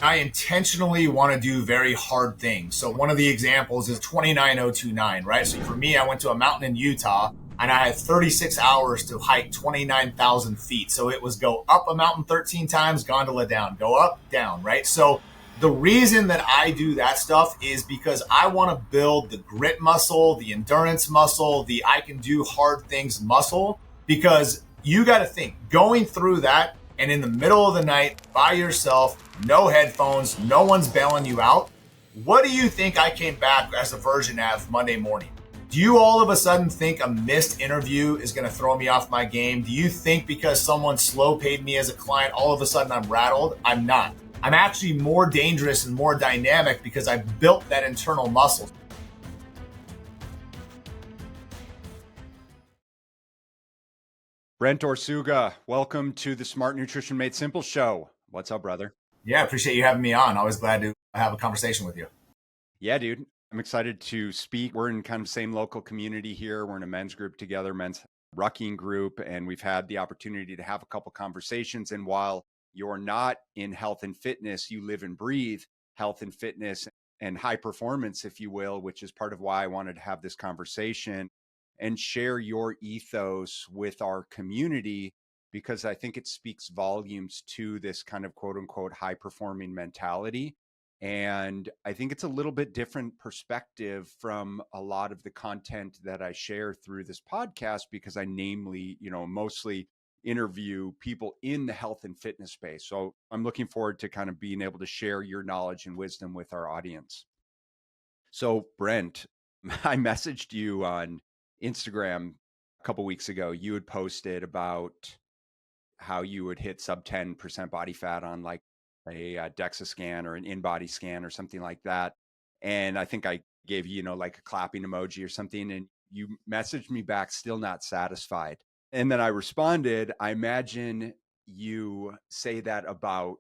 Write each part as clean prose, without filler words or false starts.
I intentionally want to do very hard things. So one of the examples is 29029, right? So for me, I went to a mountain in Utah and I had 36 hours to hike 29,000 feet. So it was go up a mountain 13 times, gondola down, go up, down, right? So the reason that I do that stuff is because I want to build the grit muscle, the endurance muscle, the I can do hard things muscle, because you got to think going through that and in the middle of the night by yourself, no headphones, no one's bailing you out. What do you think I came back as a version of Monday morning? Do you all of a sudden think a missed interview is going to throw me off my game? Do you think because someone slow paid me as a client, all of a sudden I'm rattled? I'm not. I'm actually more dangerous and more dynamic because I built that internal muscle. Brent Orsuga, welcome to the Smart Nutrition Made Simple show. What's up, brother? Yeah, appreciate you having me on. Always glad to have a conversation with you. Yeah, dude. I'm excited to speak. We're in kind of same local community here. We're in a men's group together, men's rucking group, and we've had the opportunity to have a couple conversations. And while you're not in health and fitness, you live and breathe health and fitness and high performance, if you will, which is part of why I wanted to have this conversation and share your ethos with our community, because I think it speaks volumes to this kind of quote unquote high performing mentality. And I think it's a little bit different perspective from a lot of the content that I share through this podcast, because I mostly interview people in the health and fitness space. So I'm looking forward to kind of being able to share your knowledge and wisdom with our audience. So Brent, I messaged you on Instagram a couple weeks ago. You had posted about how you would hit sub 10% body fat on like a DEXA scan or an in-body scan or something like that. And I think I gave you, like a clapping emoji or something. And you messaged me back, still not satisfied. And then I responded, I imagine you say that about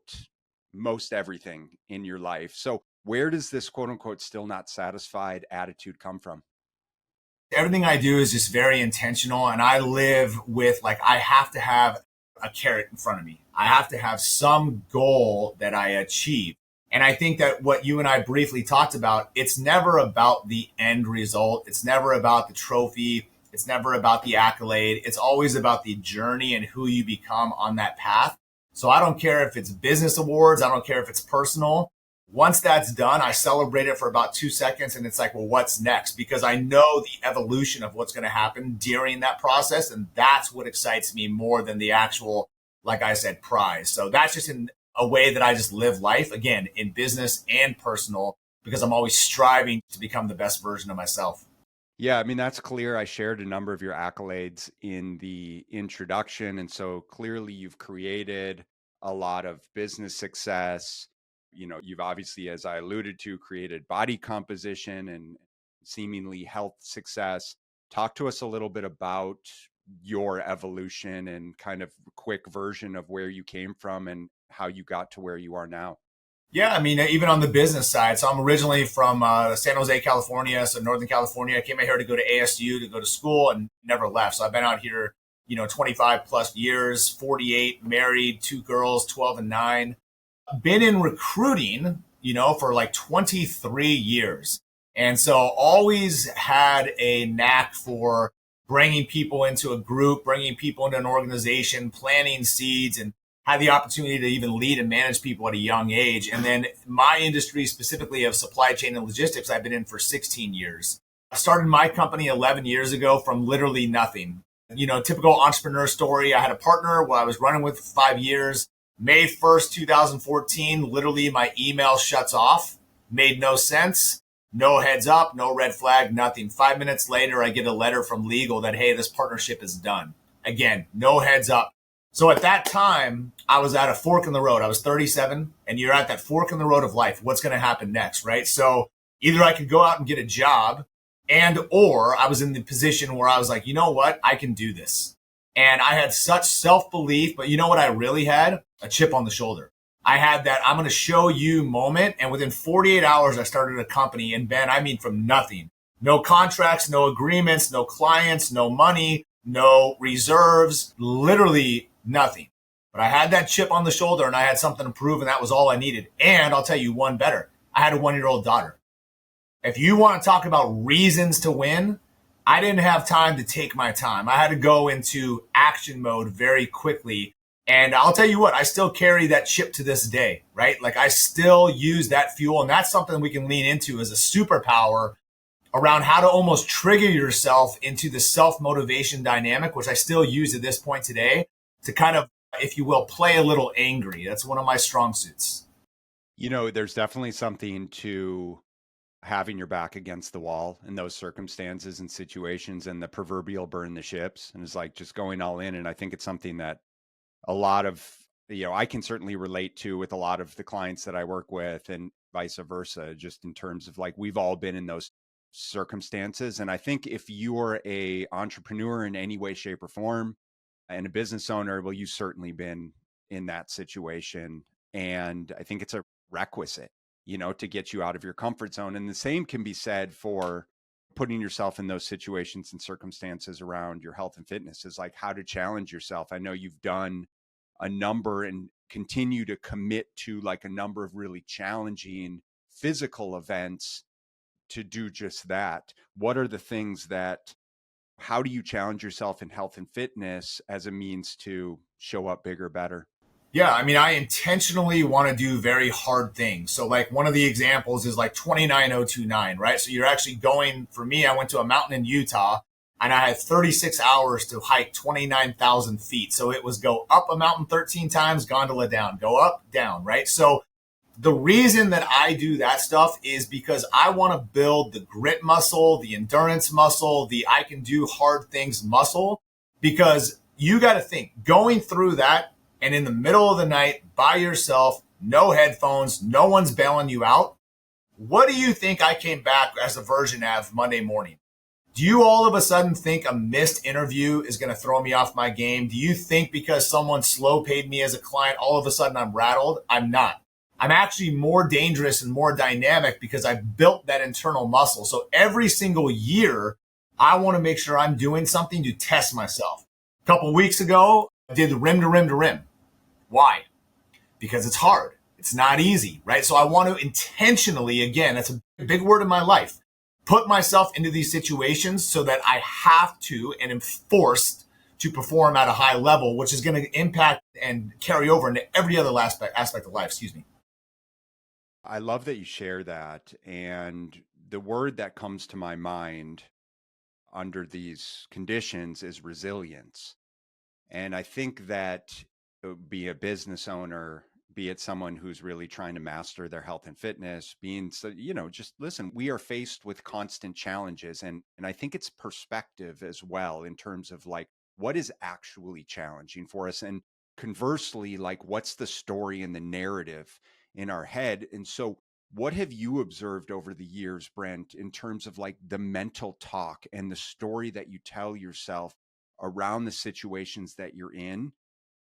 most everything in your life. So where does this quote unquote still not satisfied attitude come from? Everything I do is just very intentional. And I live with I have to have a carrot in front of me. I have to have some goal that I achieve. And I think that what you and I briefly talked about, it's never about the end result. It's never about the trophy. It's never about the accolade. It's always about the journey and who you become on that path. So I don't care if it's business awards. I don't care if it's personal. Once that's done, I celebrate it for about 2 seconds and it's like, well, what's next? Because I know the evolution of what's going to happen during that process. And that's what excites me more than the actual, like I said, prize. So that's just in a way that I just live life, again, in business and personal, because I'm always striving to become the best version of myself. Yeah, I mean, that's clear. I shared a number of your accolades in the introduction. And so clearly you've created a lot of business success. You've obviously, as I alluded to, created body composition and seemingly health success. Talk to us a little bit about your evolution and kind of quick version of where you came from and how you got to where you are now. Yeah, I mean, even on the business side. So I'm originally from San Jose, California, so Northern California. I came out here to go to ASU to go to school and never left. So I've been out here, 25 plus years, 48, married, 2 girls, 12 and 9. Been in recruiting, for 23 years. And so always had a knack for bringing people into a group, bringing people into an organization, planting seeds, and had the opportunity to even lead and manage people at a young age. And then my industry specifically of supply chain and logistics, I've been in for 16 years. I started my company 11 years ago from literally nothing. Typical entrepreneur story. I had a partner who I was running with for 5 years. May 1st, 2014, literally my email shuts off. Made no sense. No heads up, no red flag, nothing. 5 minutes later, I get a letter from legal that, hey, this partnership is done. Again, no heads up. So at that time, I was at a fork in the road. I was 37, and you're at that fork in the road of life. What's going to happen next, right? So either I could go out and get a job, or I was in the position where I was like, you know what? I can do this. And I had such self-belief, but you know what I really had? A chip on the shoulder. I had that I'm going to show you moment. And within 48 hours, I started a company. And Ben, I mean, from nothing, no contracts, no agreements, no clients, no money, no reserves, literally nothing. But I had that chip on the shoulder and I had something to prove, and that was all I needed. And I'll tell you one better. I had a 1-year-old daughter. If you want to talk about reasons to win, I didn't have time to take my time. I had to go into action mode very quickly. And I'll tell you what, I still carry that chip to this day, right? Like I still use that fuel. And that's something we can lean into as a superpower around how to almost trigger yourself into the self-motivation dynamic, which I still use at this point today to kind of, if you will, play a little angry. That's one of my strong suits. There's definitely something to having your back against the wall in those circumstances and situations, and the proverbial burn the ships, and it's like just going all in. And I think it's something that a lot of, I can certainly relate to with a lot of the clients that I work with, and vice versa, just in terms of like, we've all been in those circumstances. And I think if you're a entrepreneur in any way, shape or form, and a business owner, well, you've certainly been in that situation. And I think it's a requisite, to get you out of your comfort zone. And the same can be said for putting yourself in those situations and circumstances around your health and fitness, is like how to challenge yourself. I know you've done a number and continue to commit to like a number of really challenging physical events to do just that. What are the things how do you challenge yourself in health and fitness as a means to show up bigger, better? Yeah, I mean, I intentionally want to do very hard things. So like one of the examples is like 29029, right? So you're actually going, for me, I went to a mountain in Utah and I had 36 hours to hike 29,000 feet. So it was go up a mountain 13 times, gondola down, go up, down, right? So the reason that I do that stuff is because I want to build the grit muscle, the endurance muscle, the I can do hard things muscle, because you got to think going through that and in the middle of the night by yourself, no headphones, no one's bailing you out. What do you think I came back as a version of Monday morning? Do you all of a sudden think a missed interview is going to throw me off my game? Do you think because someone slow paid me as a client, all of a sudden I'm rattled? I'm not. I'm actually more dangerous and more dynamic because I've built that internal muscle. So every single year, I want to make sure I'm doing something to test myself. A couple of weeks ago, I did the rim to rim to rim. Why? Because it's hard. It's not easy, right? So I want to intentionally, again, that's a big word in my life, put myself into these situations so that I have to and am forced to perform at a high level, which is going to impact and carry over into every other aspect of life. Excuse me. I love that you share that. And the word that comes to my mind under these conditions is resilience. And I think that be a business owner, be it someone who's really trying to master their health and fitness, just listen, we are faced with constant challenges. And I think it's perspective as well in terms of like, what is actually challenging for us? And conversely, like, what's the story and the narrative in our head? And so what have you observed over the years, Brent, in terms of like the mental talk and the story that you tell yourself around the situations that you're in?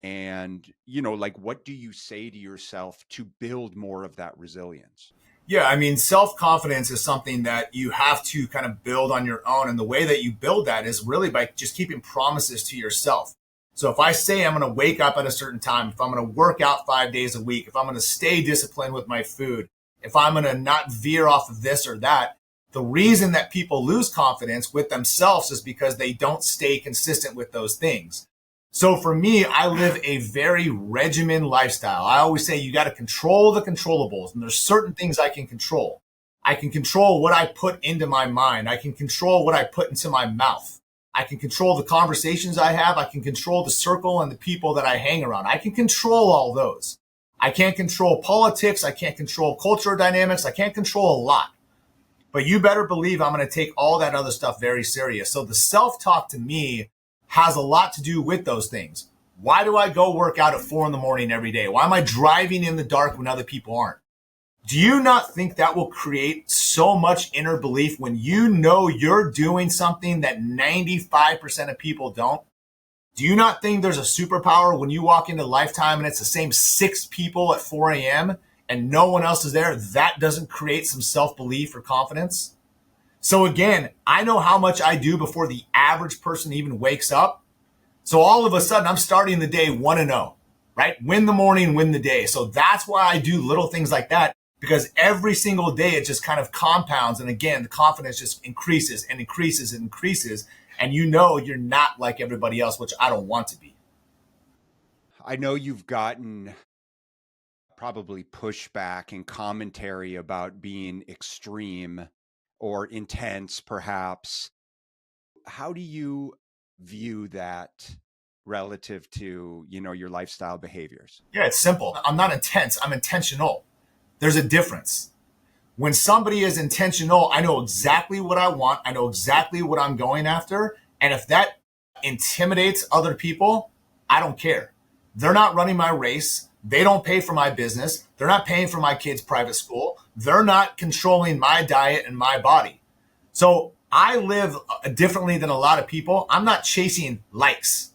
And, like, what do you say to yourself to build more of that resilience? Yeah, I mean, self-confidence is something that you have to kind of build on your own. And the way that you build that is really by just keeping promises to yourself. So if I say I'm going to wake up at a certain time, if I'm going to work out 5 days a week, if I'm going to stay disciplined with my food, if I'm going to not veer off of this or that, the reason that people lose confidence with themselves is because they don't stay consistent with those things. So for me, I live a very regimented lifestyle. I always say you got to control the controllables, and there's certain things I can control. I can control what I put into my mind. I can control what I put into my mouth. I can control the conversations I have. I can control the circle and the people that I hang around. I can control all those. I can't control politics. I can't control cultural dynamics. I can't control a lot. But you better believe I'm going to take all that other stuff very serious. So the self-talk to me has a lot to do with those things. Why do I go work out at 4 a.m. every day? Why am I driving in the dark when other people aren't? Do you not think that will create so much inner belief when you know you're doing something that 95% of people don't? Do you not think there's a superpower when you walk into Lifetime and it's the same 6 people at 4 a.m. and no one else is there? That doesn't create some self-belief or confidence? So again, I know how much I do before the average person even wakes up. So all of a sudden, I'm starting the day 1-0. right? Win the morning, win the day. So that's why I do little things like that, because every single day it just kind of compounds. And again, the confidence just increases and increases and increases. And you know, you're not like everybody else, which I don't want to be. I know you've gotten probably pushback and commentary about being extreme or intense, perhaps. How do you view that relative to, your lifestyle behaviors? Yeah, it's simple. I'm not intense. I'm intentional. There's a difference. When somebody is intentional, I know exactly what I want. I know exactly what I'm going after. And if that intimidates other people, I don't care. They're not running my race. They don't pay for my business. They're not paying for my kids' private school. They're not controlling my diet and my body. So I live differently than a lot of people. I'm not chasing likes.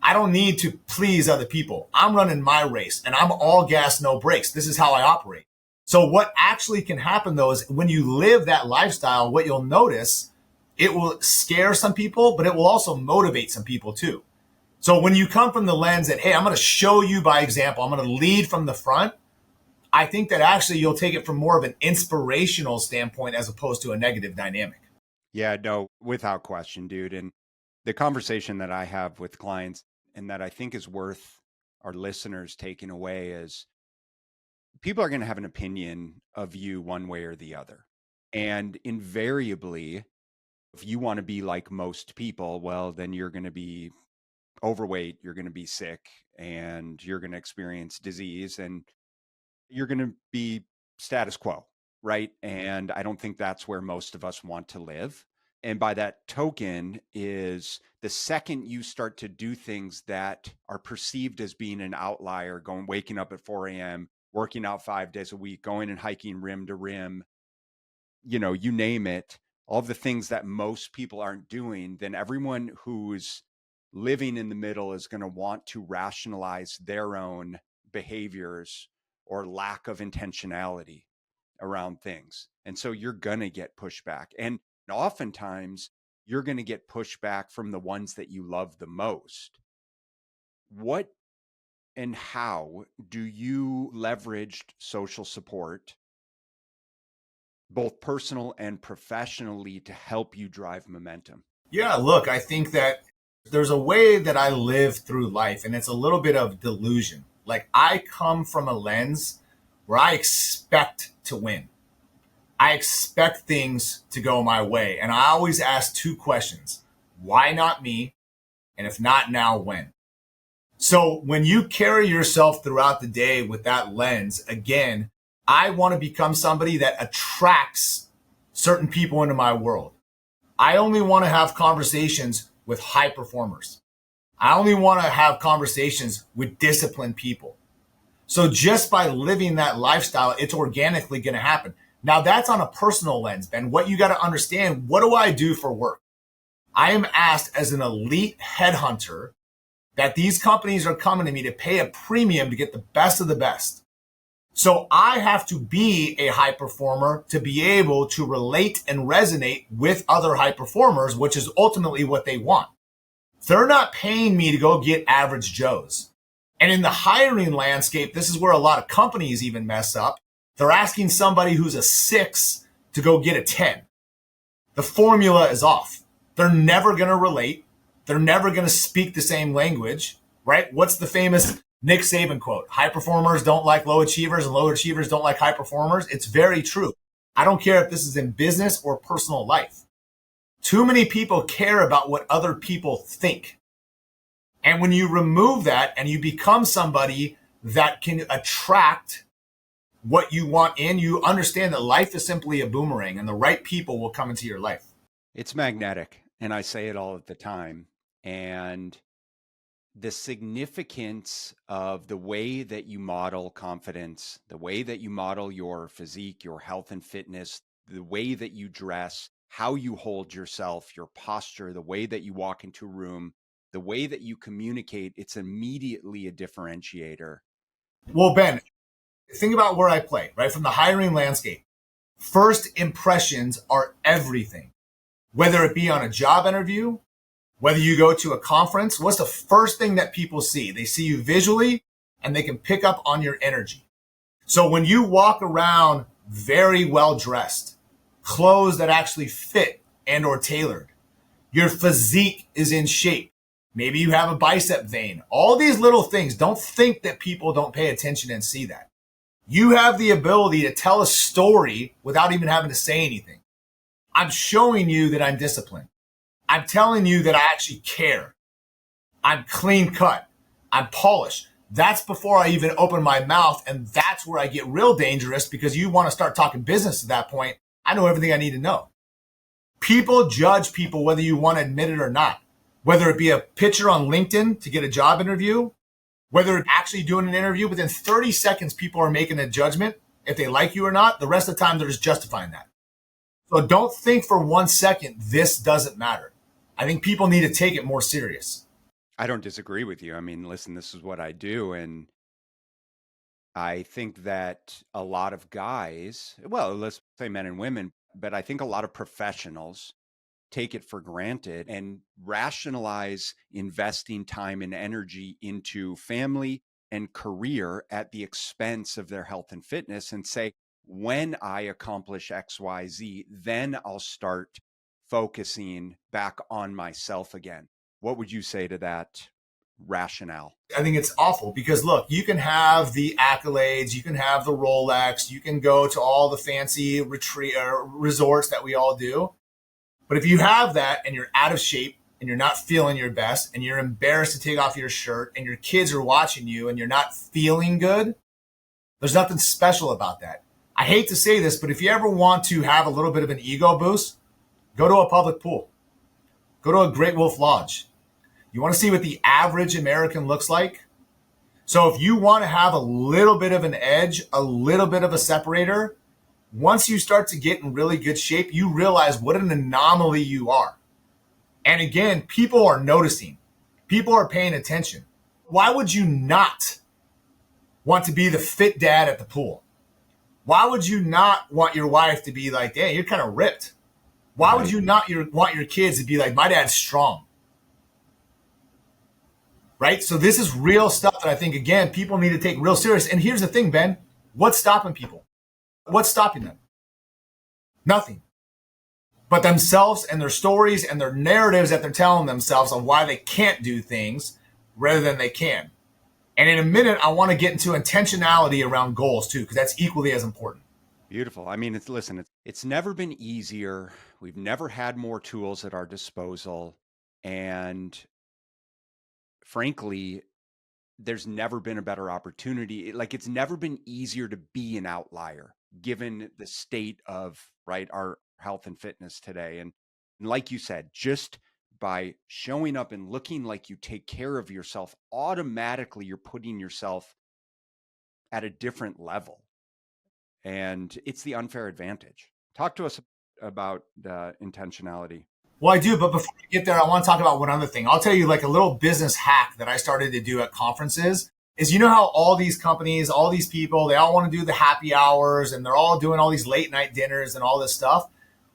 I don't need to please other people. I'm running my race and I'm all gas, no brakes. This is how I operate. So what actually can happen though is when you live that lifestyle, what you'll notice, it will scare some people, but it will also motivate some people too. So when you come from the lens that, hey, I'm going to show you by example, I'm going to lead from the front, I think that actually you'll take it from more of an inspirational standpoint as opposed to a negative dynamic. Yeah, no, without question, dude. And the conversation that I have with clients and that I think is worth our listeners taking away is people are going to have an opinion of you one way or the other. And invariably, if you want to be like most people, well, then you're going to be overweight, you're going to be sick, and you're going to experience disease, and you're going to be status quo, right? And I don't think that's where most of us want to live. And by that token is the second you start to do things that are perceived as being an outlier, waking up at 4 a.m., working out 5 days a week, going and hiking rim to rim, you name it, all of the things that most people aren't doing, then everyone who's living in the middle is going to want to rationalize their own behaviors or lack of intentionality around things. And so you're going to get pushback. And oftentimes you're going to get pushback from the ones that you love the most. What and how do you leverage social support, both personal and professionally, to help you drive momentum? Yeah, look, I think that there's a way that I live through life, and it's a little bit of delusion. Like I come from a lens where I expect to win. I expect things to go my way. And I always ask two questions. Why not me? And if not now, when? So when you carry yourself throughout the day with that lens, again, I want to become somebody that attracts certain people into my world. I only want to have conversations with high performers. I only want to have conversations with disciplined people. So just by living that lifestyle, it's organically going to happen. Now that's on a personal lens, Ben. What you got to understand, what do I do for work? I am asked as an elite headhunter that these companies are coming to me to pay a premium to get the best of the best. So I have to be a high performer to be able to relate and resonate with other high performers, which is ultimately what they want. They're not paying me to go get average Joes. And in the hiring landscape, this is where a lot of companies even mess up. They're asking somebody who's a 6 to go get a 10. The formula is off. They're never going to relate. They're never going to speak the same language, right? What's the famous Nick Saban quote? High performers don't like low achievers and low achievers don't like high performers. It's very true. I don't care if this is in business or personal life. Too many people care about what other people think. And when you remove that and you become somebody that can attract what you want in, you understand that life is simply a boomerang and the right people will come into your life. It's magnetic. And I say it all at the time. And the significance of the way that you model confidence, the way that you model your physique, your health and fitness, the way that you dress, how you hold yourself, your posture, the way that you walk into a room, the way that you communicate, it's immediately a differentiator. Well, Ben, think about where I play, right? From the hiring landscape. First impressions are everything. Whether it be on a job interview, whether you go to a conference, what's the first thing that people see? They see you visually, and they can pick up on your energy. So when you walk around very well dressed, clothes that actually fit and or tailored, your physique is in shape. Maybe you have a bicep vein. All these little things. Don't think that people don't pay attention and see that. You have the ability to tell a story without even having to say anything. I'm showing you that I'm disciplined. I'm telling you that I actually care. I'm clean cut. I'm polished. That's before I even open my mouth. And that's where I get real dangerous, because you want to start talking business at that point. I know everything I need to know. People judge people whether you want to admit it or not. Whether it be a picture on LinkedIn to get a job interview, whether it's actually doing an interview, within 30 seconds, people are making a judgment if they like you or not. The rest of the time, they're just justifying that. So don't think for 1 second this doesn't matter. I think people need to take it more serious. I don't disagree with you. I mean, listen, this is what I do. And I think that a lot of guys, well, let's say men and women, but I think a lot of professionals take it for granted and rationalize investing time and energy into family and career at the expense of their health and fitness, and say, when I accomplish XYZ, then I'll start focusing back on myself again. What would you say to that rationale? I think it's awful, because look, you can have the accolades, you can have the Rolex, you can go to all the fancy resorts that we all do. But if you have that and you're out of shape and you're not feeling your best and you're embarrassed to take off your shirt and your kids are watching you and you're not feeling good, there's nothing special about that. I hate to say this, but if you ever want to have a little bit of an ego boost, go to a public pool. Go to a Great Wolf Lodge. You want to see what the average American looks like? So if you want to have a little bit of an edge, a little bit of a separator, once you start to get in really good shape, you realize what an anomaly you are. And again, people are noticing. People are paying attention. Why would you not want to be the fit dad at the pool? Why would you not want your wife to be like, dang, you're kind of ripped? Why would you not want your kids to be like, my dad's strong? Right? So this is real stuff that I think, again, people need to take real serious. And here's the thing, Ben, what's stopping people? What's stopping them? Nothing. But themselves and their stories and their narratives that they're telling themselves on why they can't do things rather than they can. And in a minute, I want to get into intentionality around goals too, because that's equally as important. Beautiful. I mean, it's never been easier. We've never had more tools at our disposal. And frankly, there's never been a better opportunity. Like, it's never been easier to be an outlier, given the state of our health and fitness today. And like you said, just by showing up and looking like you take care of yourself, automatically you're putting yourself at a different level. And it's the unfair advantage. Talk to us about the intentionality. Well, I do, but before we get there, I want to talk about one other thing. I'll tell you, like, a little business hack that I started to do at conferences is, you know how all these companies, all these people, they all want to do the happy hours and they're all doing all these late night dinners and all this stuff.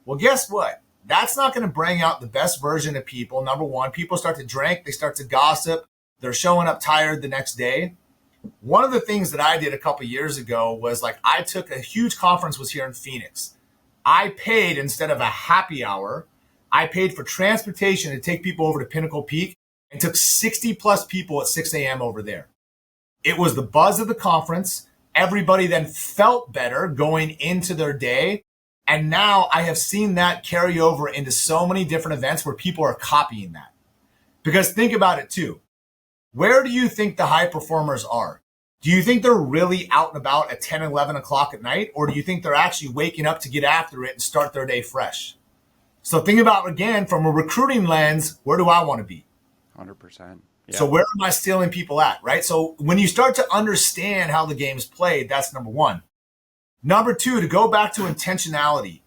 Well, guess what? That's not going to bring out the best version of people. Number one, people start to drink, they start to gossip, they're showing up tired the next day. One of the things that I did a couple of years ago was, like, I took a huge conference was here in Phoenix. I paid, instead of a happy hour, I paid for transportation to take people over to Pinnacle Peak and took 60 plus people at 6 a.m. over there. It was the buzz of the conference. Everybody then felt better going into their day. And now I have seen that carry over into so many different events where people are copying that. Because think about it too. Where do you think the high performers are? Do you think they're really out and about at 10, 11 o'clock at night? Or do you think they're actually waking up to get after it and start their day fresh? So think about, again, from a recruiting lens, where do I want to be? 100%. Yeah. So where am I stealing people at, right? So when you start to understand how the game's played, that's number one. Number two, to go back to intentionality,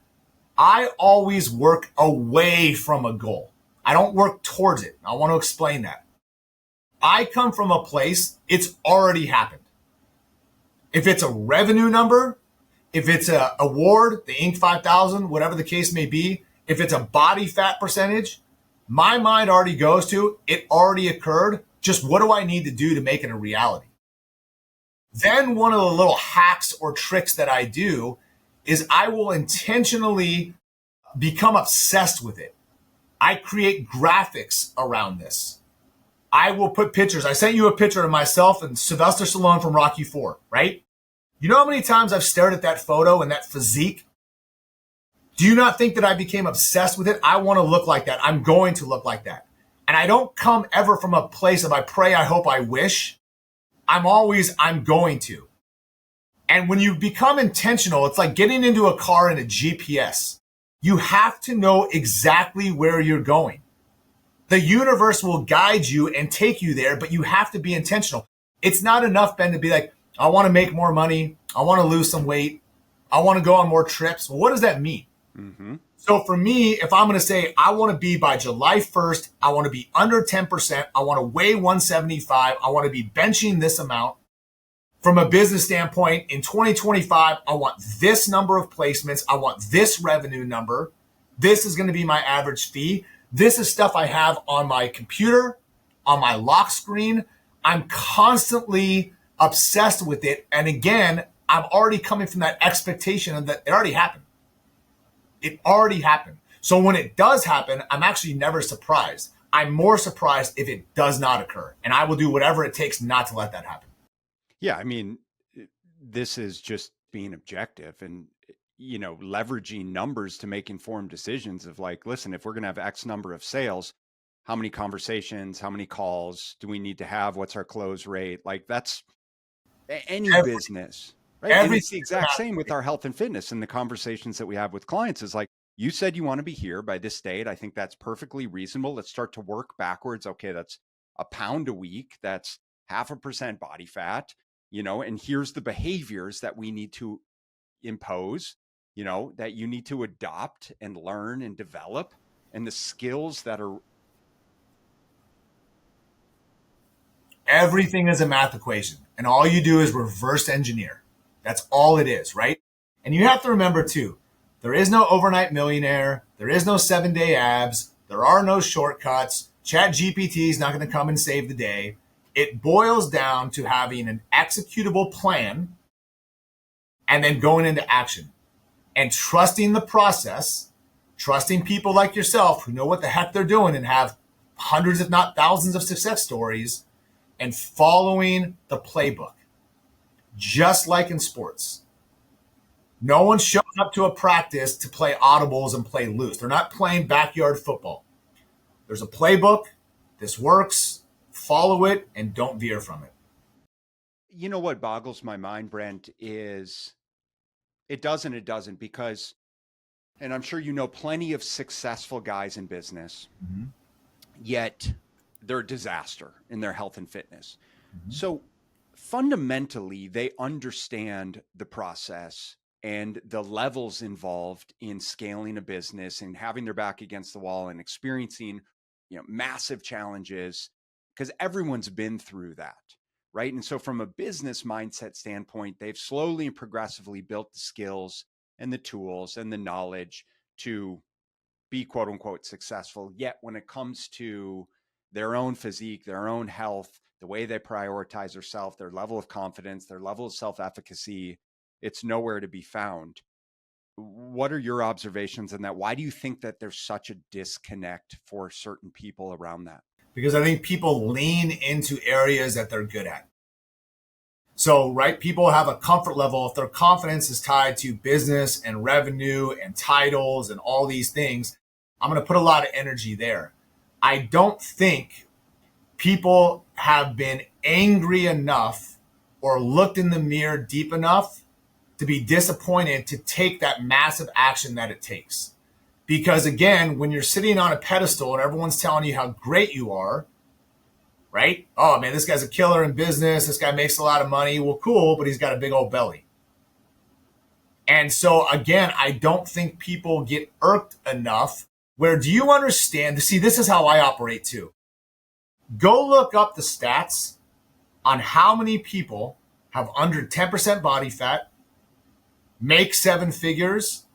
I always work away from a goal. I don't work towards it. I want to explain that. I come from a place, it's already happened. If it's a revenue number, if it's an award, the Inc. 5000, whatever the case may be, if it's a body fat percentage, my mind already goes to, it already occurred. Just what do I need to do to make it a reality? Then one of the little hacks or tricks that I do is I will intentionally become obsessed with it. I create graphics around this. I will put pictures. I sent you a picture of myself and Sylvester Stallone from Rocky IV, right? You know how many times I've stared at that photo and that physique? Do you not think that I became obsessed with it? I want to look like that. I'm going to look like that. And I don't come ever from a place of I pray, I hope, I wish. I'm going to. And when you become intentional, it's like getting into a car and a GPS. You have to know exactly where you're going. The universe will guide you and take you there, but you have to be intentional. It's not enough, Ben, to be like, I want to make more money. I want to lose some weight. I want to go on more trips. Well, what does that mean? Mm-hmm. So for me, if I'm going to say I want to be by July 1st, I want to be under 10%. I want to weigh 175. I want to be benching this amount. From a business standpoint, in 2025, I want this number of placements. I want this revenue number. This is going to be my average fee. This is stuff I have on my computer, on my lock screen. I'm constantly obsessed with it. And again, I'm already coming from that expectation that it already happened. It already happened. So when it does happen, I'm actually never surprised. I'm more surprised if it does not occur. And I will do whatever it takes not to let that happen. Yeah, I mean, this is just being objective and, leveraging numbers to make informed decisions of like, listen, if we're going to have X number of sales, how many conversations, how many calls do we need to have? What's our close rate? Like that's any business, right? And it's the exact same with our health and fitness and the conversations that we have with clients is like, you said you want to be here by this date. I think that's perfectly reasonable. Let's start to work backwards. Okay, that's a pound a week. That's 0.5% body fat, and here's the behaviors that we need to impose, that you need to adopt and learn and develop, and the skills that are. Everything is a math equation, and all you do is reverse engineer. That's all it is, right? And you have to remember too, there is no overnight millionaire. There is no 7-day abs. There are no shortcuts. ChatGPT is not going to come and save the day. It boils down to having an executable plan and then going into action and trusting the process, trusting people like yourself who know what the heck they're doing and have hundreds, if not thousands of success stories, and following the playbook, just like in sports. No one shows up to a practice to play audibles and play loose. They're not playing backyard football. There's a playbook. This works. Follow it and don't veer from it. You know what boggles my mind, Brent, is it doesn't because, and I'm sure you know plenty of successful guys in business, yet they're a disaster in their health and fitness. So fundamentally, they understand the process and the levels involved in scaling a business and having their back against the wall and experiencing, massive challenges because everyone's been through that, right? And so from a business mindset standpoint, they've slowly and progressively built the skills and the tools and the knowledge to be quote unquote successful. Yet when it comes to their own physique, their own health, the way they prioritize themselves, their level of confidence, their level of self-efficacy, it's nowhere to be found. What are your observations on that? Why do you think that there's such a disconnect for certain people around that? Because I think people lean into areas that they're good at. So, right, people have a comfort level. If their confidence is tied to business and revenue and titles and all these things, I'm going to put a lot of energy there. I don't think people have been angry enough or looked in the mirror deep enough to be disappointed to take that massive action that it takes. Because again, when you're sitting on a pedestal and everyone's telling you how great you are, right? Oh man, this guy's a killer in business. This guy makes a lot of money. Well, cool, but he's got a big old belly. And so again, I don't think people get irked enough. Where do you understand? See, this is how I operate too. Go look up the stats on how many people have under 10% body fat, make 7 figures,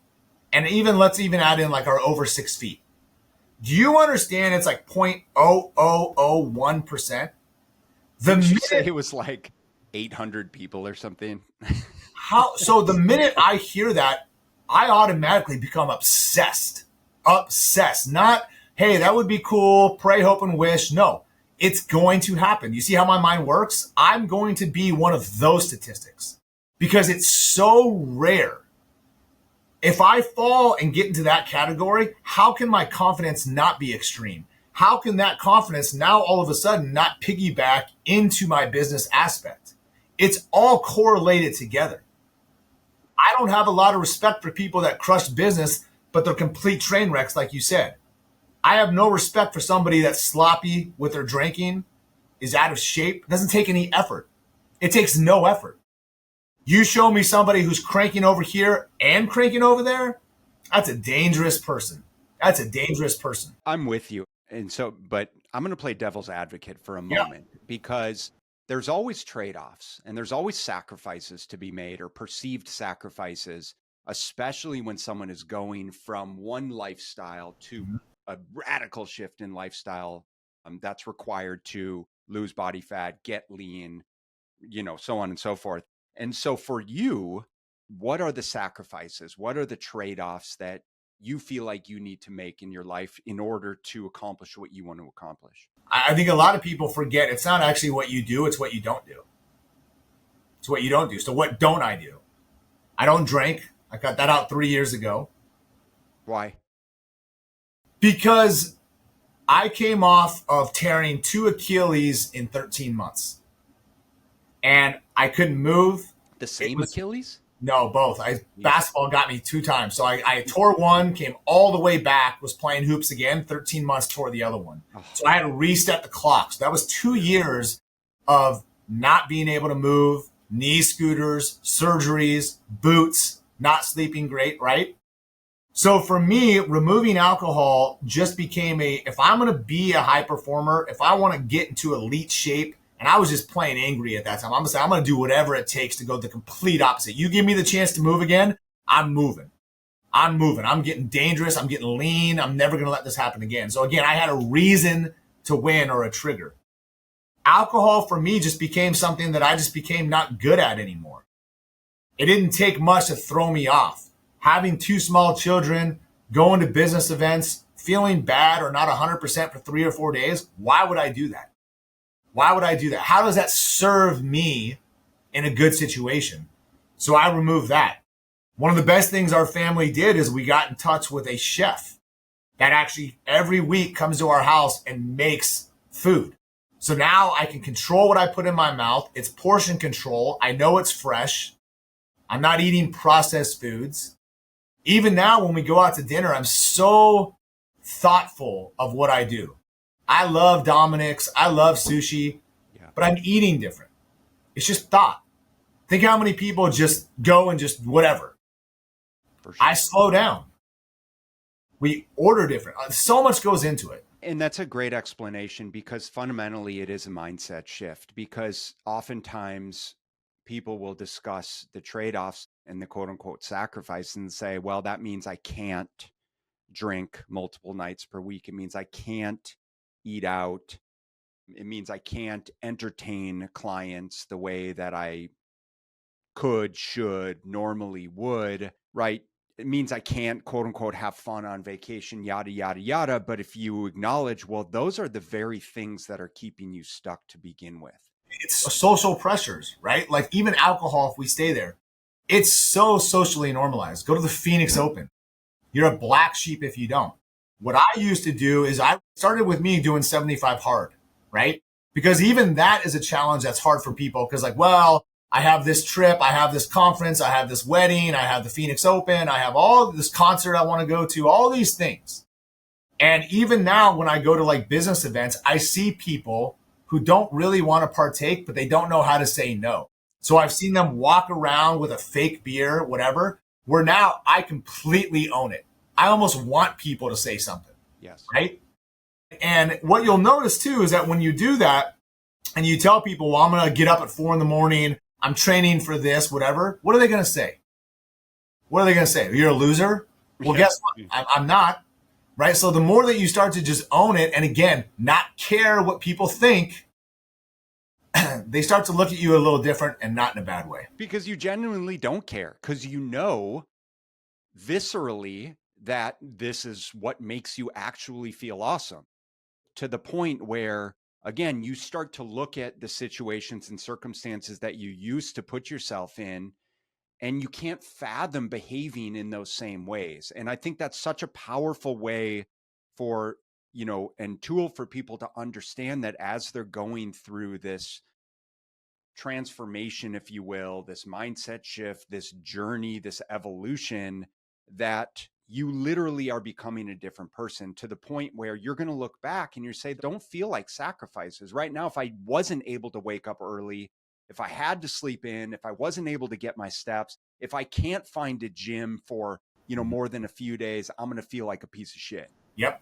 and let's even add in like our over 6 feet. Do you understand it's like 0.0001%? Did you say it was like 800 people or something. So the minute I hear that, I automatically become obsessed. Obsessed. Not, hey, that would be cool, pray, hope, and wish. No, it's going to happen. You see how my mind works? I'm going to be one of those statistics because it's so rare. If I fall and get into that category, how can my confidence not be extreme? How can that confidence now all of a sudden not piggyback into my business aspect? It's all correlated together. I don't have a lot of respect for people that crush business, but they're complete train wrecks, like you said. I have no respect for somebody that's sloppy with their drinking, is out of shape, doesn't take any effort. It takes no effort. You show me somebody who's cranking over here and cranking over there, that's a dangerous person. That's a dangerous person. I'm with you. And so, but I'm going to play devil's advocate for a moment because there's always trade-offs and there's always sacrifices to be made or perceived sacrifices, especially when someone is going from one lifestyle to a radical shift in lifestyle that's required to lose body fat, get lean, so on and so forth. And so for you, what are the sacrifices? What are the trade-offs that you feel like you need to make in your life in order to accomplish what you want to accomplish? I think a lot of people forget it's not actually what you do, it's what you don't do. It's what you don't do. So what don't I do? I don't drink. I got that out 3 years ago. Why? Because I came off of tearing 2 Achilles in 13 months. And I couldn't move. The same Achilles? No, both. Basketball got me 2 times. So I tore one, came all the way back, was playing hoops again, 13 months, tore the other one. Oh. So I had to reset the clock. So that was 2 years of not being able to move, knee scooters, surgeries, boots, not sleeping great, right? So for me, removing alcohol just became if I'm going to be a high performer, if I want to get into elite shape, and I was just plain angry at that time. I'm going to say, I'm going to do whatever it takes to go the complete opposite. You give me the chance to move again, I'm moving. I'm getting dangerous. I'm getting lean. I'm never going to let this happen again. So again, I had a reason to win or a trigger. Alcohol for me just became something that I just became not good at anymore. It didn't take much to throw me off. Having 2 small children, going to business events, feeling bad or not 100% for 3 or 4 days, why would I do that? Why would I do that? How does that serve me in a good situation? So I removed that. One of the best things our family did is we got in touch with a chef that actually every week comes to our house and makes food. So now I can control what I put in my mouth. It's portion control. I know it's fresh. I'm not eating processed foods. Even now when we go out to dinner, I'm so thoughtful of what I do. I love Dominic's. I love sushi, but I'm eating different. It's just thought. Think how many people just go and just whatever. For sure. I slow down. We order different. So much goes into it. And that's a great explanation because fundamentally it is a mindset shift because oftentimes people will discuss the trade-offs and the quote unquote sacrifice and say, well, that means I can't drink multiple nights per week. It means I can't eat out. It means I can't entertain clients the way that I could, should, normally would, right? It means I can't, quote unquote, have fun on vacation, yada, yada, yada. But if you acknowledge, well, those are the very things that are keeping you stuck to begin with. It's social pressures, right? Like even alcohol, if we stay there, it's so socially normalized. Go to the Phoenix Open. You're a black sheep if you don't. What I used to do is I started with me doing 75 hard, right? Because even that is a challenge that's hard for people because like, well, I have this trip, I have this conference, I have this wedding, I have the Phoenix Open, I have all this concert I want to go to, all these things. And even now when I go to like business events, I see people who don't really want to partake, but they don't know how to say no. So I've seen them walk around with a fake beer, whatever, where now I completely own it. I almost want people to say something. Yes. Right? And what you'll notice too is that when you do that and you tell people, well, I'm going to get up at 4 a.m, I'm training for this, whatever. What are they going to say? What are they going to say? You're a loser? Well, guess what? I'm not. Right? So the more that you start to just own it and again, not care what people think, they start to look at you a little different, and not in a bad way. Because you genuinely don't care, because you know viscerally that this is what makes you actually feel awesome, to the point where, again, you start to look at the situations and circumstances that you used to put yourself in, and you can't fathom behaving in those same ways. And I think that's such a powerful way for, and tool for people to understand that as they're going through this transformation, if you will, this mindset shift, this journey, this evolution, that you literally are becoming a different person, to the point where you're going to look back and you say, don't feel like sacrifices. Right now, if I wasn't able to wake up early, if I had to sleep in, if I wasn't able to get my steps, if I can't find a gym for, more than a few days, I'm going to feel like a piece of shit. Yep.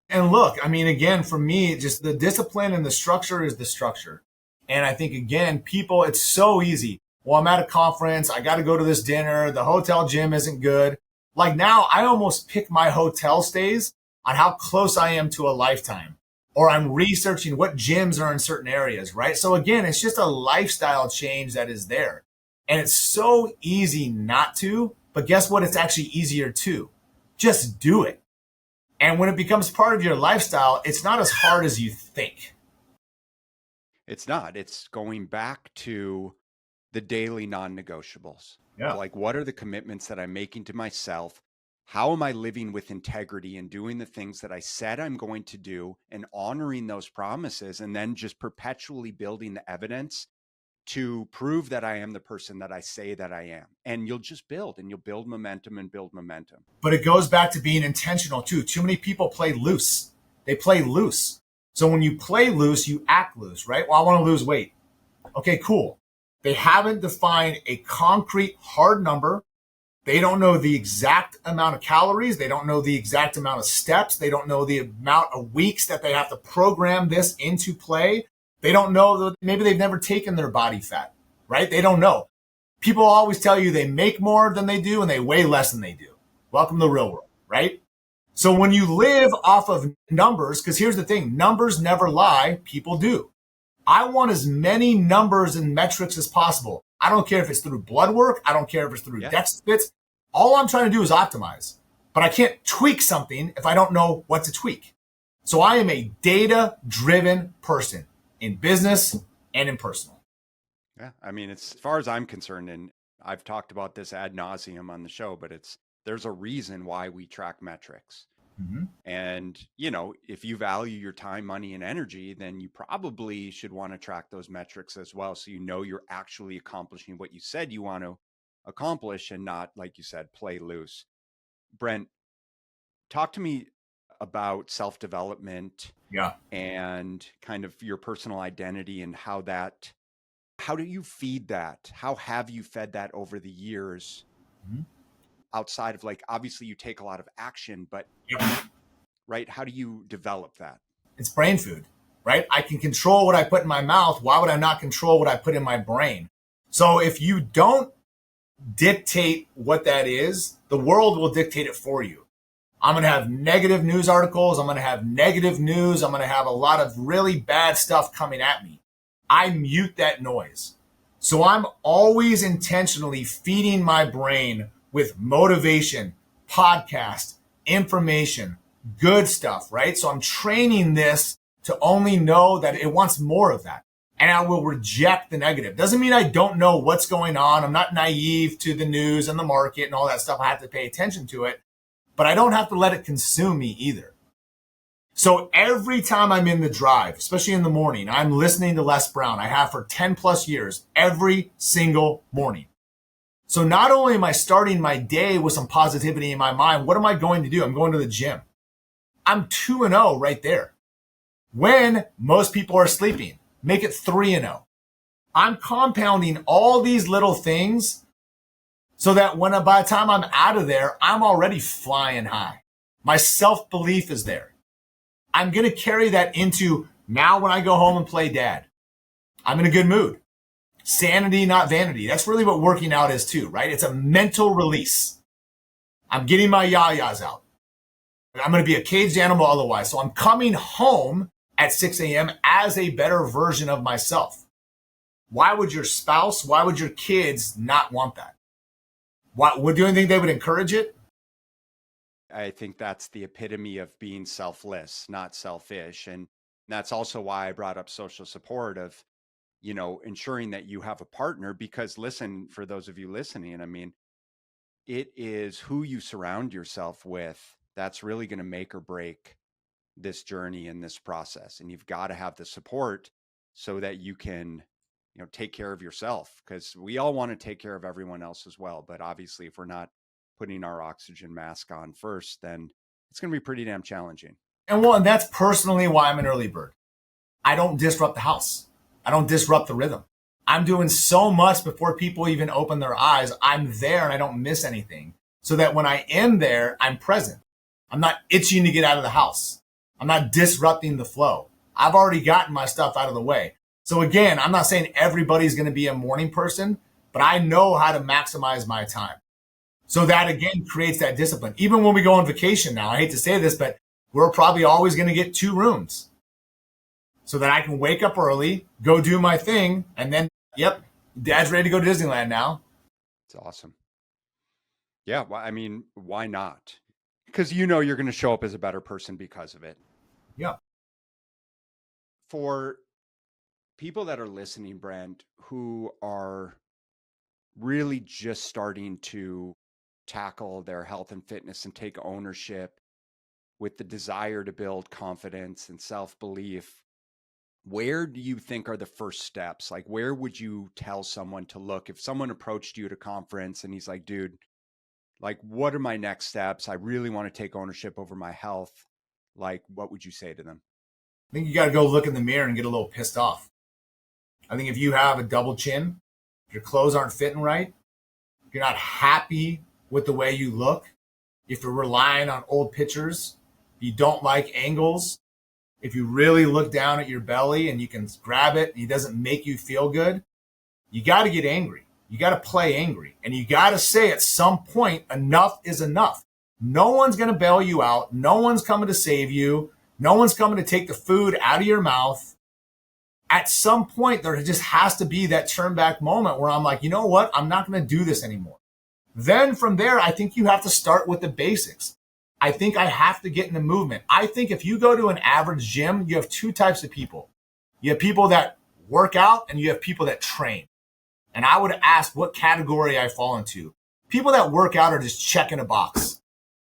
And look, I mean, again, for me, just the discipline and the structure is the structure. And I think, again, people, it's so easy. Well, I'm at a conference. I got to go to this dinner. The hotel gym isn't good. Like now, I almost pick my hotel stays on how close I am to a lifetime, or I'm researching what gyms are in certain areas, right? So again, it's just a lifestyle change that is there. And it's so easy not to, but guess what? It's actually easier to. Just do it. And when it becomes part of your lifestyle, it's not as hard as you think. It's not. It's going back to the daily non-negotiables. Yeah. Like, what are the commitments that I'm making to myself? How am I living with integrity and doing the things that I said I'm going to do, and honoring those promises, and then just perpetually building the evidence to prove that I am the person that I say that I am. And you'll just build, and you'll build momentum and build momentum. But it goes back to being intentional too. Too many people play loose. They play loose. So when you play loose, you act loose, right? Well, I want to lose weight. Okay, cool. They haven't defined a concrete hard number. They don't know the exact amount of calories. They don't know the exact amount of steps. They don't know the amount of weeks that they have to program this into play. They don't know that maybe they've never taken their body fat, right? They don't know. People always tell you they make more than they do and they weigh less than they do. Welcome to the real world, right? So when you live off of numbers, because here's the thing, numbers never lie, people do. I want as many numbers and metrics as possible. I don't care if it's through blood work. I don't care if it's through DEXA splits. All I'm trying to do is optimize. But I can't tweak something if I don't know what to tweak. So I am a data-driven person in business and in personal. Yeah, I mean, it's, as far as I'm concerned, and I've talked about this ad nauseum on the show, but there's a reason why we track metrics. Mm-hmm. And, if you value your time, money, and energy, then you probably should want to track those metrics as well. So you're actually accomplishing what you said you want to accomplish, and not, like you said, play loose. Brent, talk to me about self-development and kind of your personal identity, and how do you feed that? How have you fed that over the years? Mm-hmm. Outside of, like, obviously you take a lot of action, but right, how do you develop that? It's brain food, right? I can control what I put in my mouth. Why would I not control what I put in my brain? So if you don't dictate what that is, the world will dictate it for you. I'm going to have negative news articles. I'm going to have negative news. I'm going to have a lot of really bad stuff coming at me. I mute that noise. So I'm always intentionally feeding my brain with motivation, podcast, information, good stuff, right? So I'm training this to only know that it wants more of that. And I will reject the negative. Doesn't mean I don't know what's going on. I'm not naive to the news and the market and all that stuff. I have to pay attention to it, but I don't have to let it consume me either. So every time I'm in the drive, especially in the morning, I'm listening to Les Brown. I have for 10 plus years, every single morning. So not only am I starting my day with some positivity in my mind, what am I going to do? I'm going to the gym. I'm 2-0 right there. When most people are sleeping, make it 3-0. I'm compounding all these little things so that by the time I'm out of there, I'm already flying high. My self-belief is there. I'm going to carry that into now when I go home and play dad. I'm in a good mood. Sanity, not vanity. That's really what working out is too, right? It's a mental release. I'm getting my yayas out. I'm going to be a caged animal otherwise. So I'm coming home at 6 a.m. as a better version of myself. Why would your spouse, why would your kids not want that? Do you think they would encourage it? I think that's the epitome of being selfless, not selfish. And that's also why I brought up social support of, ensuring that you have a partner, because listen, for those of you listening, I mean, it is who you surround yourself with that's really going to make or break this journey and this process. And you've got to have the support so that you can, take care of yourself, because we all want to take care of everyone else as well. But obviously, if we're not putting our oxygen mask on first, then it's going to be pretty damn challenging. And that's personally why I'm an early bird. I don't disrupt the house. I don't disrupt the rhythm. I'm doing so much before people even open their eyes. I'm there and I don't miss anything, so that when I am there, I'm present. I'm not itching to get out of the house. I'm not disrupting the flow. I've already gotten my stuff out of the way. So again, I'm not saying everybody's going to be a morning person, but I know how to maximize my time. So that again creates that discipline. Even when we go on vacation now, I hate to say this, but we're probably always going to get 2 rooms so that I can wake up early, go do my thing, and then, yep, Dad's ready to go to Disneyland now. It's awesome. Yeah, well, I mean, why not? Because you're going to show up as a better person because of it. Yeah. For people that are listening, Brent, who are really just starting to tackle their health and fitness and take ownership with the desire to build confidence and self-belief, where do you think are the first steps? Like, where would you tell someone to look if someone approached you at a conference and he's like, dude, like, what are my next steps? I really want to take ownership over my health. Like, what would you say to them? I think you got to go look in the mirror and get a little pissed off. I think if you have a double chin, your clothes aren't fitting right, if you're not happy with the way you look, if you're relying on old pictures, if you don't like angles, if you really look down at your belly and you can grab it and it doesn't make you feel good, you got to get angry. You got to play angry. And you got to say at some point, enough is enough. No one's going to bail you out. No one's coming to save you. No one's coming to take the food out of your mouth. At some point, there just has to be that turn back moment where I'm like, you know what? I'm not going to do this anymore. Then from there, I think you have to start with the basics. I think I have to get in the movement. I think if you go to an average gym, you have 2 types of people. You have people that work out and you have people that train. And I would ask what category I fall into. People that work out are just checking a box.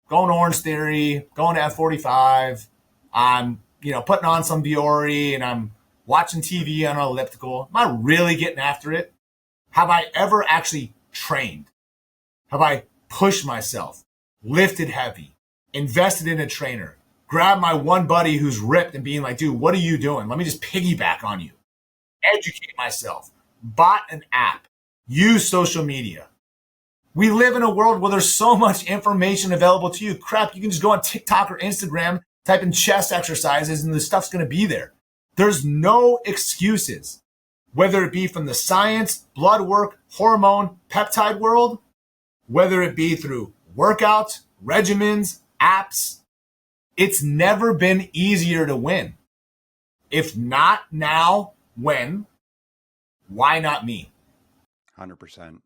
Going to Orange Theory, going to F45. I'm, putting on some Biore and I'm watching TV on an elliptical. Am I really getting after it? Have I ever actually trained? Have I pushed myself, lifted heavy, invested in a trainer, grabbed my one buddy who's ripped and being like, dude, what are you doing? Let me just piggyback on you. Educate myself, bought an app, use social media. We live in a world where there's so much information available to you. Crap, you can just go on TikTok or Instagram, type in chest exercises, and the stuff's going to be there. There's no excuses, whether it be from the science, blood work, hormone, peptide world, whether it be through workouts, regimens, apps. It's never been easier to win. If not now, when? Why not me? 100%.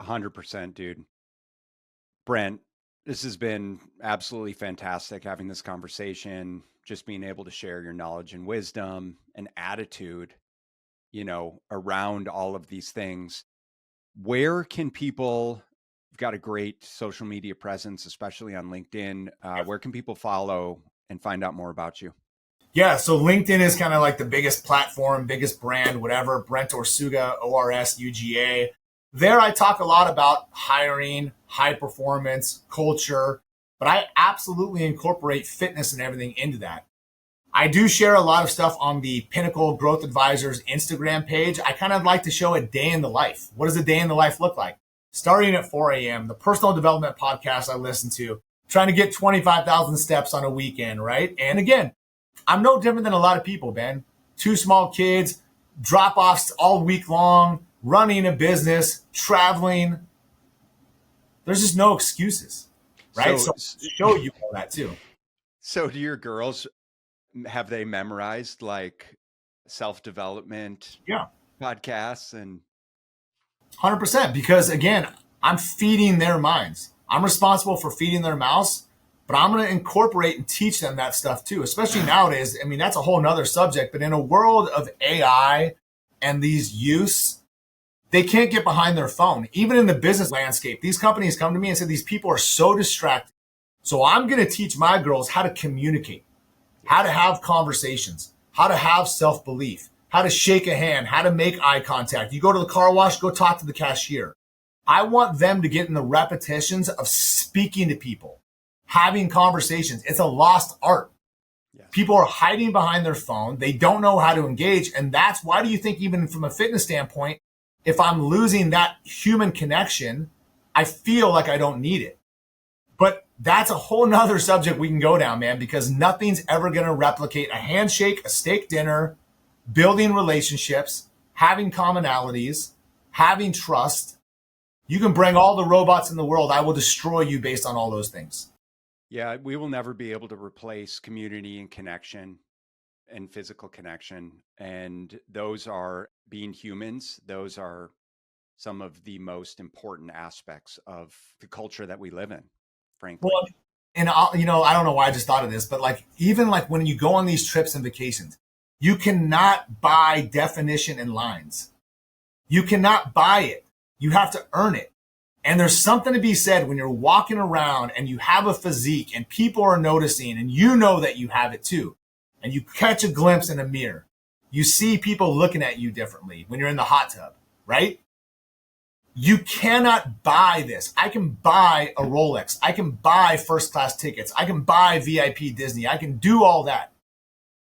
100%, dude. Brent, this has been absolutely fantastic having this conversation, just being able to share your knowledge and wisdom and attitude, around all of these things. Where can people, you've got a great social media presence, especially on LinkedIn. Where can people follow and find out more about you? Yeah, so LinkedIn is kind of like the biggest platform, biggest brand, whatever. Brent Orsuga, Orsuga. There I talk a lot about hiring, high performance, culture, but I absolutely incorporate fitness and everything into that. I do share a lot of stuff on the Pinnacle Growth Advisors Instagram page. I kind of like to show a day in the life. What does a day in the life look like? Starting at 4 a.m., the personal development podcast I listen to, trying to get 25,000 steps on a weekend, right? And again, I'm no different than a lot of people, Ben. 2 small kids, drop-offs all week long, running a business, traveling. There's just no excuses, right? So show you all that too. So do your girls Have they memorized like self-development Yeah. podcasts and 100%. Because again, I'm feeding their minds. I'm responsible for feeding their mouths, but I'm going to incorporate and teach them that stuff too, especially nowadays. I mean, that's a whole nother subject, but in a world of AI and these use, they can't get behind their phone. Even in the business landscape, these companies come to me and say, these people are so distracted. So I'm going to teach my girls how to communicate, how to have conversations, how to have self-belief, how to shake a hand, how to make eye contact. You go to the car wash, go talk to the cashier. I want them to get in the repetitions of speaking to people, having conversations. It's a lost art. yes. People are hiding behind their phone. They don't know how to engage. And that's why do you think, even from a fitness standpoint, if I'm losing that human connection, I feel like I don't need it. But that's a whole nother subject we can go down, man, because nothing's ever going to replicate a handshake, a steak dinner, building relationships, having commonalities, having trust. You can bring all the robots in the world. I will destroy you based on all those things. Yeah, we will never be able to replace community and connection and physical connection. And those are being humans. Those are some of the most important aspects of the culture that we live in, frankly. Well, and I don't know why I just thought of this, but like, even like when you go on these trips and vacations, you cannot buy definition in lines. You cannot buy it. You have to earn it. And there's something to be said when you're walking around and you have a physique and people are noticing and you know that you have it too. And you catch a glimpse in a mirror. You see people looking at you differently when you're in the hot tub, right? You cannot buy this. I can buy a Rolex. I can buy first class tickets. I can buy VIP Disney. I can do all that.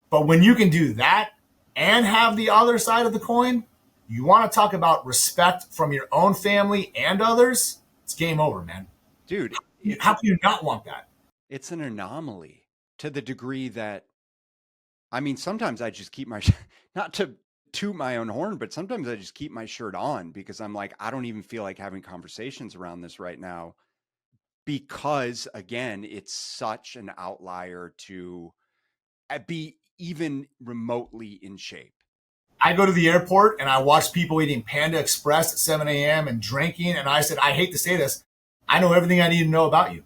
But when you can do that and have the other side of the coin, you want to talk about respect from your own family and others, it's game over, man. Dude, How can you not want that? it's an anomaly to the degree that, I mean, sometimes I just keep my, not to toot my own horn, but sometimes I just keep my shirt on because I'm like, I don't even feel like having conversations around this right now because, again, it's such an outlier to be even remotely in shape. I go to the airport and I watch people eating Panda Express at 7 a.m. and drinking. And I said, I hate to say this. I know everything I need to know about you.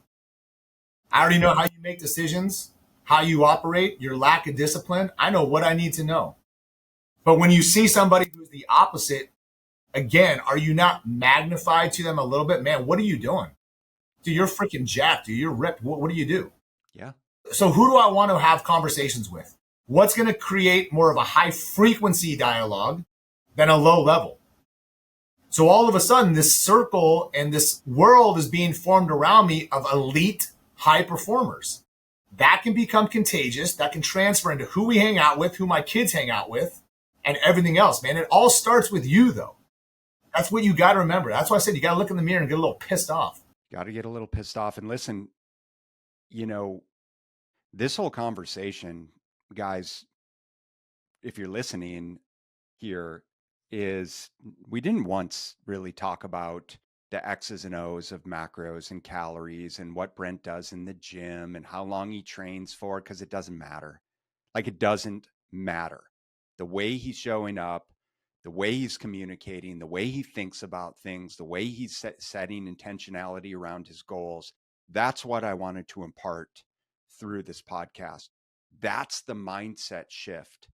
I already know how you make decisions, how you operate, your lack of discipline. I know what I need to know. But when you see somebody who's the opposite, again, are you not magnified to them a little bit? Man, what are you doing? Dude, you're freaking jacked. Dude, you're ripped. What do you do? Yeah. So who do I want to have conversations with? What's going to create more of a high frequency dialogue than a low level? So all of a sudden, this circle and this world is being formed around me of elite high performers. That can become contagious. That can transfer into who we hang out with, who my kids hang out with, and everything else, man. It all starts with you, though. That's what you got to remember. That's why I said you got to look in the mirror and get a little pissed off. Got to get a little pissed off. And listen, you know, this whole conversation, guys, if you're listening here, is we didn't once really talk about the X's and O's of macros and calories and what Brent does in the gym and how long he trains for, because it doesn't matter. Like, it doesn't matter. The way he's showing up, the way he's communicating, the way he thinks about things, the way he's setting intentionality around his goals, that's what I wanted to impart through this podcast. That's the mindset shift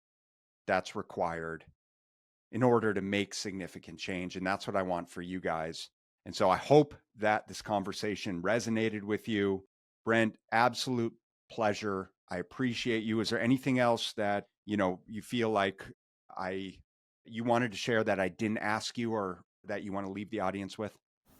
that's required in order to make significant change. And that's what I want for you guys. And so I hope that this conversation resonated with you. Brent, absolute pleasure. I appreciate you. Is there anything else that, you feel like you wanted to share that I didn't ask you, or that you want to leave the audience with?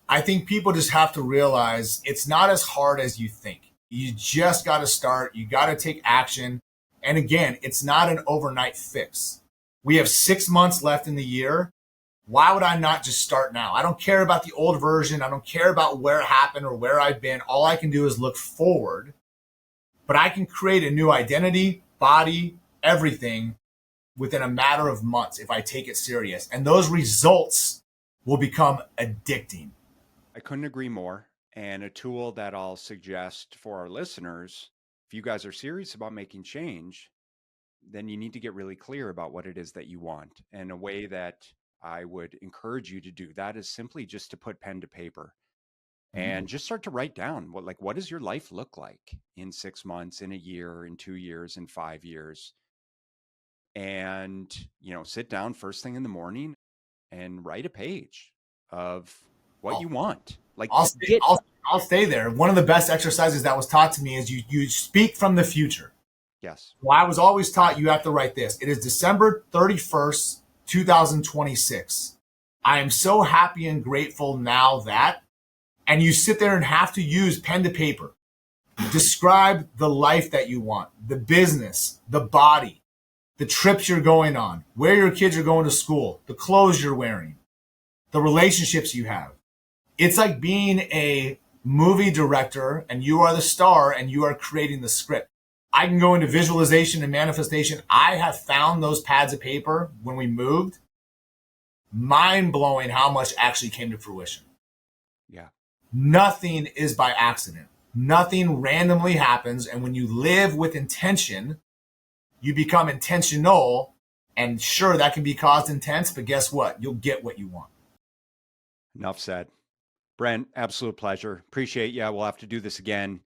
I think people just have to realize it's not as hard as you think. You just got to start. You got to take action. And again, it's not an overnight fix. We have 6 months left in the year. Why would I not just start now? I don't care about the old version. I don't care about where it happened or where I've been. All I can do is look forward. But I can create a new identity, body, everything within a matter of months if I take it serious. And those results will become addicting. I couldn't agree more. And a tool that I'll suggest for our listeners, if you guys are serious about making change, then you need to get really clear about what it is that you want. And a way that I would encourage you to do that is simply just to put pen to paper and just start to write down what does your life look like in 6 months, in a year, in 2 years, in 5 years? And, sit down first thing in the morning and write a page of what you want. I'll stay there. One of the best exercises that was taught to me is you speak from the future. Yes. Well, I was always taught you have to write this. It is December 31st, 2026. I am so happy and grateful now that, and you sit there and have to use pen to paper. Describe the life that you want, the business, the body, the trips you're going on, where your kids are going to school, the clothes you're wearing, the relationships you have. It's like being a movie director and you are the star and you are creating the script. I can go into visualization and manifestation. I have found those pads of paper when we moved. Mind blowing how much actually came to fruition. Yeah. Nothing is by accident. Nothing randomly happens. And when you live with intention, you become intentional. And sure, that can be caused intense, but guess what? You'll get what you want. Enough said. Brent, absolute pleasure. Appreciate you. We'll have to do this again.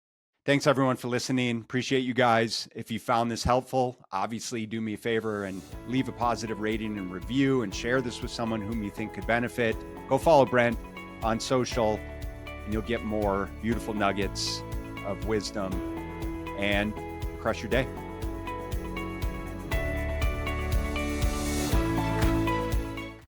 Thanks everyone for listening. Appreciate you guys. If you found this helpful, obviously do me a favor and leave a positive rating and review and share this with someone whom you think could benefit. Go follow Brent on social and you'll get more beautiful nuggets of wisdom and crush your day.